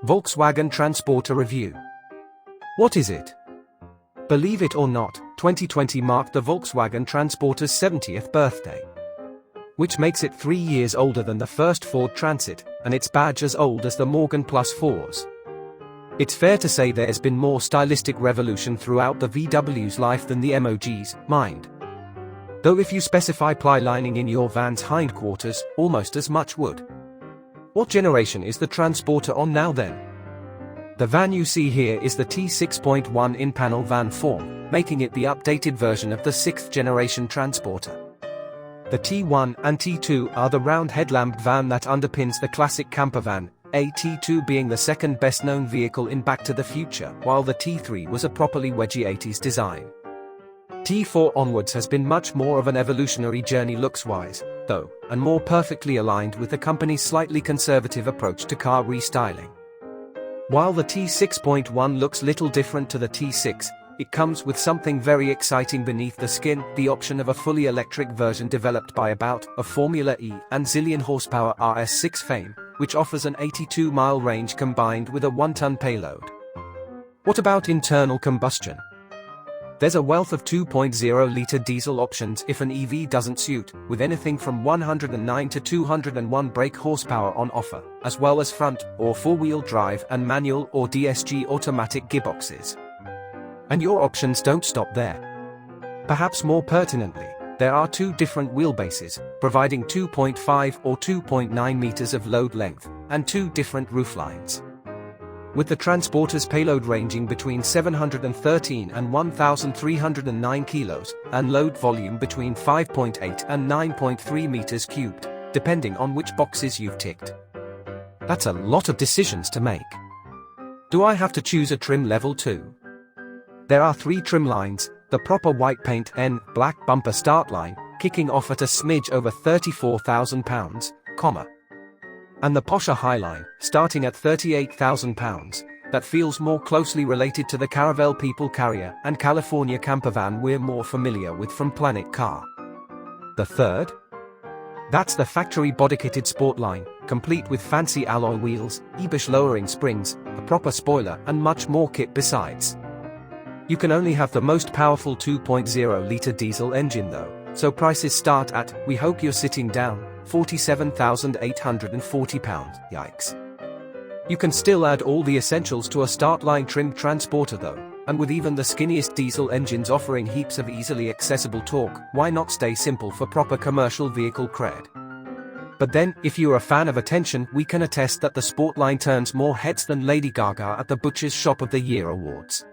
Volkswagen Transporter Review. What is it? Believe it or not, 2020 marked the Volkswagen Transporter's 70th birthday, which makes it 3 years older than the first Ford Transit, and its badge as old as the Morgan Plus 4s. It's fair to say there has been more stylistic revolution throughout the VW's life than the MOG's mind. Though if you specify ply lining in your van's hindquarters, almost as much would. What generation is the Transporter on now then? The van you see here is the T6.1 in-panel van form, making it the updated version of the 6th generation Transporter. The T1 and T2 are the round headlamp van that underpins the classic camper van, a T2 being the second best known vehicle in Back to the Future, while the T3 was a properly wedgy 80s design. T4 onwards has been much more of an evolutionary journey looks-wise, though, and more perfectly aligned with the company's slightly conservative approach to car restyling. While the T6.1 looks little different to the T6, it comes with something very exciting beneath the skin, the option of a fully electric version developed by About, of Formula E and zillion horsepower RS6 fame, which offers an 82-mile range combined with a 1-ton payload. What about internal combustion? There's a wealth of 2.0-litre diesel options if an EV doesn't suit, with anything from 109 to 201 brake horsepower on offer, as well as front or four-wheel drive and manual or DSG automatic gearboxes. And your options don't stop there. Perhaps more pertinently, there are 2 different wheelbases, providing 2.5 or 2.9 meters of load length, and 2 different rooflines. With the Transporter's payload ranging between 713 and 1,309 kilos, and load volume between 5.8 and 9.3 meters cubed, depending on which boxes you've ticked. That's a lot of decisions to make. Do I have to choose a trim level too? There are 3 trim lines, the proper white paint N, black bumper start line, kicking off at a smidge over £34,000, and the posher Highline, starting at £38,000, that feels more closely related to the Caravelle People Carrier and California campervan we're more familiar with from Planet Car. The third? That's the factory body-kitted Sportline, complete with fancy alloy wheels, EBISH lowering springs, a proper spoiler and much more kit besides. You can only have the most powerful 2.0-litre diesel engine though, so prices start at, we hope you're sitting down, £47,840, yikes. You can still add all the essentials to a start-line trimmed Transporter though, and with even the skinniest diesel engines offering heaps of easily accessible torque, why not stay simple for proper commercial vehicle cred? But then, if you're a fan of attention, we can attest that the Sportline turns more heads than Lady Gaga at the Butcher's Shop of the Year Awards.